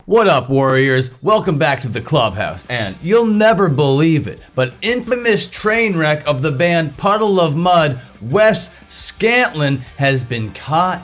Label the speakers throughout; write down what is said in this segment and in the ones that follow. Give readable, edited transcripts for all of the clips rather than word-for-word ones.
Speaker 1: What up, warriors? Welcome back to the clubhouse, and you'll never believe it, but infamous train wreck of the band Puddle of Mudd, Wes Scantlin, has been caught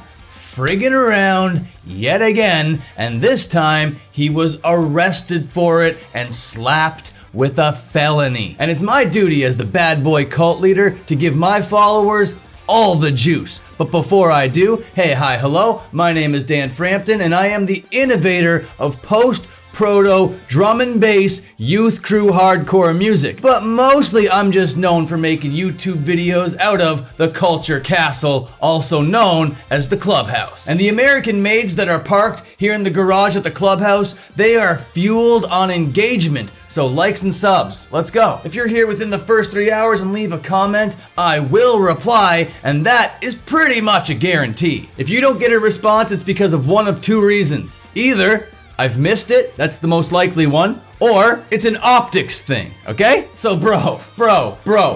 Speaker 1: friggin' around yet again, and this time he was arrested for it and slapped with a felony. And it's my duty as the bad boy cult leader to give my followers all the juice. But before I do, hey, hi, hello, my name is Dan Frampton, and I am the innovator of post-proto drum and bass youth crew hardcore music. But mostly I'm just known for making YouTube videos out of the Culture Castle, also known as the Clubhouse. And the American maids that are parked here in the garage at the Clubhouse, they are fueled on engagement. So likes and subs, let's go. If you're here within the first 3 hours and leave a comment, I will reply, and that is pretty much a guarantee. If you don't get a response, it's because of one of two reasons. Either I've missed it, that's the most likely one, or it's an optics thing, okay? So bro,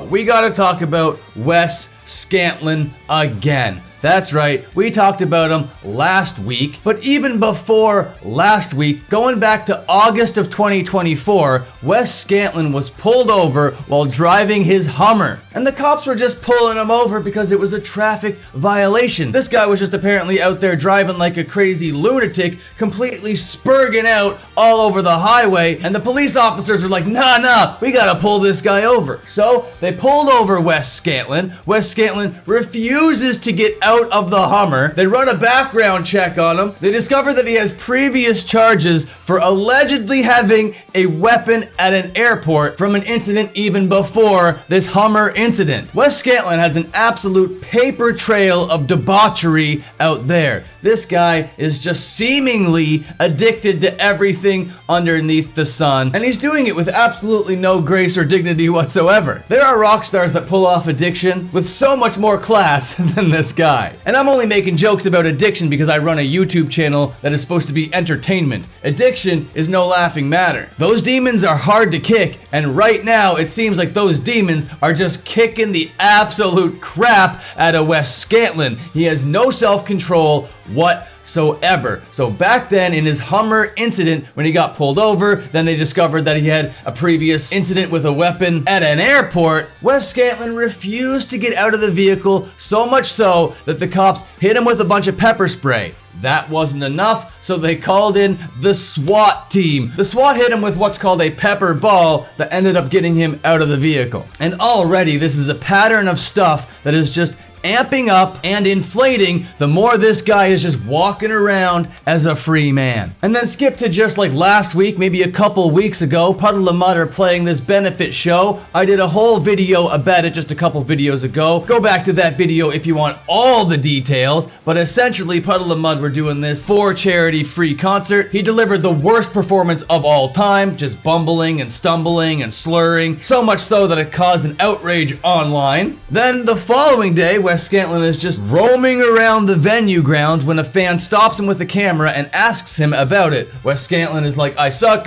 Speaker 1: we gotta talk about Wes Scantlin again. That's right, we talked about him last week, but even before last week, going back to August of 2024, Wes Scantlin was pulled over while driving his Hummer. And the cops were just pulling him over because it was a traffic violation. This guy was just apparently out there driving like a crazy lunatic, completely spurging out all over the highway, and the police officers were like, nah, we gotta pull this guy over. So they pulled over Wes Scantlin. Wes Scantlin refuses to get out of the Hummer. They run a background check on him. They discover that he has previous charges for allegedly having a weapon at an airport from an incident even before this Hummer incident. Wes Scantlin has an absolute paper trail of debauchery out there. This guy is just seemingly addicted to everything underneath the sun, and he's doing it with absolutely no grace or dignity whatsoever. There are rock stars that pull off addiction with so much more class than this guy. And I'm only making jokes about addiction because I run a YouTube channel that is supposed to be entertainment. Addiction is no laughing matter. Those demons are hard to kick, and right now it seems like those demons are just kicking the absolute crap out of Wes Scantlin. He has no self-control whatsoever. So back then in his Hummer incident, when he got pulled over, then they discovered that he had a previous incident with a weapon at an airport. Wes Scantlin refused to get out of the vehicle, so much so that the cops hit him with a bunch of pepper spray. That wasn't enough, so they called in the SWAT team. The SWAT hit him with what's called a pepper ball that ended up getting him out of the vehicle. And already this is a pattern of stuff that is just amping up and inflating the more this guy is just walking around as a free man. And then skip to just like last week, maybe a couple weeks ago, Puddle of Mudd are playing this benefit show. I did a whole video about it just a couple videos ago. Go back to that video if you want all the details, but essentially Puddle of Mudd were doing this for charity free concert. He delivered the worst performance of all time, just bumbling and stumbling and slurring, so much so that it caused an outrage online. Then the following day, Wes Scantlin is just roaming around the venue grounds when a fan stops him with a camera and asks him about it. Wes Scantlin is like, I suck,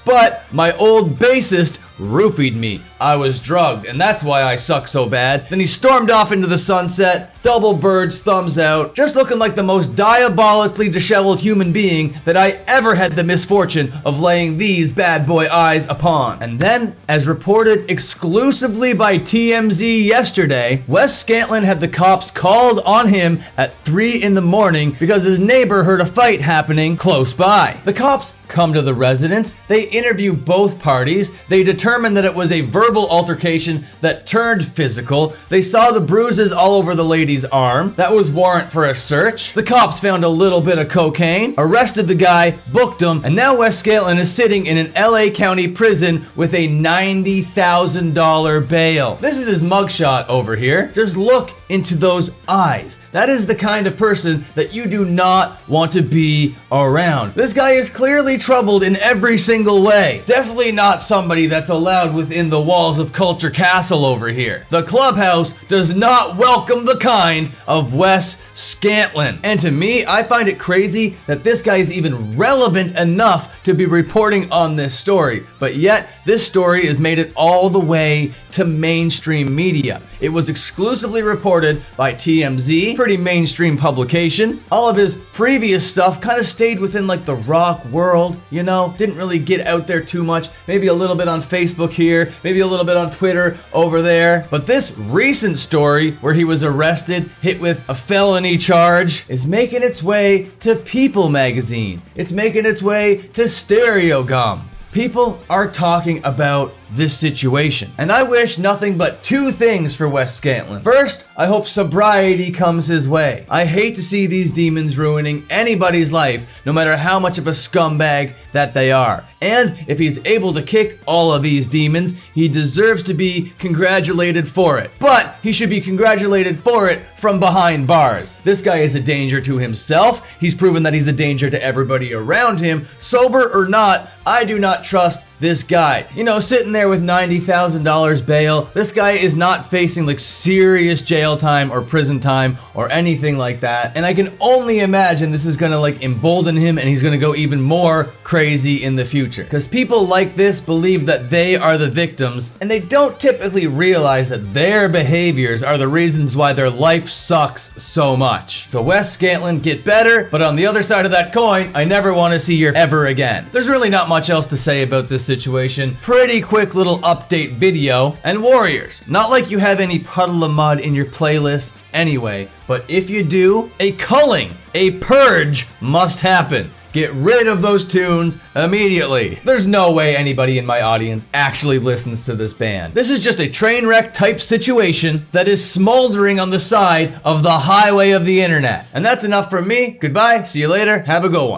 Speaker 1: but my old bassist roofied me. I was drugged, and that's why I suck so bad. Then he stormed off into the sunset, double birds, thumbs out, just looking like the most diabolically disheveled human being that I ever had the misfortune of laying these bad boy eyes upon. And then, as reported exclusively by TMZ yesterday, Wes Scantlin had the cops called on him at 3 in the morning because his neighbor heard a fight happening close by. The cops come to the residence, they interview both parties, they determine that it was a verbal altercation that turned physical, they saw the bruises all over the lady's arm, that was warrant for a search, the cops found a little bit of cocaine, arrested the guy, booked him, and now Wes Scantlin is sitting in an LA County prison with a $90,000 bail. This is his mugshot over here. Just look into those eyes. That is the kind of person that you do not want to be around. This guy is clearly troubled in every single way. Definitely not somebody that's allowed within the walls of Culture Castle over here. The Clubhouse does not welcome the kind of Wes Scantlin. And to me, I find it crazy that this guy is even relevant enough to be reporting on this story, but yet this story has made it all the way to mainstream media. It was exclusively reported by TMZ, pretty mainstream publication. All of his previous stuff kind of stayed within like the rock world, you know, didn't really get out there too much. Maybe a little bit on Facebook here, maybe a little bit on Twitter over there. But this recent story where he was arrested, hit with a felony charge, is making its way to People magazine. It's making its way to Stereo Gum. People are talking about this situation. And I wish nothing but two things for Wes Scantlin. First, I hope sobriety comes his way. I hate to see these demons ruining anybody's life, no matter how much of a scumbag that they are. And if he's able to kick all of these demons, he deserves to be congratulated for it. But he should be congratulated for it from behind bars. This guy is a danger to himself. He's proven that he's a danger to everybody around him. Sober or not, I do not trust this guy. You know, sitting there with $90,000 bail, this guy is not facing like serious jail time or prison time or anything like that. And I can only imagine this is gonna like embolden him and he's gonna go even more crazy in the future. Because people like this believe that they are the victims and they don't typically realize that their behaviors are the reasons why their life sucks so much. So Wes Scantlin, get better, but on the other side of that coin, I never want to see you ever again. There's really not much else to say about this situation. Pretty quick little update video. And Warriors, not like you have any Puddle of Mud in your playlists anyway, but if you do, a culling, a purge must happen. Get rid of those tunes immediately. There's no way anybody in my audience actually listens to this band. This is just a train wreck type situation that is smoldering on the side of the highway of the internet. And that's enough from me. Goodbye. See you later. Have a good one.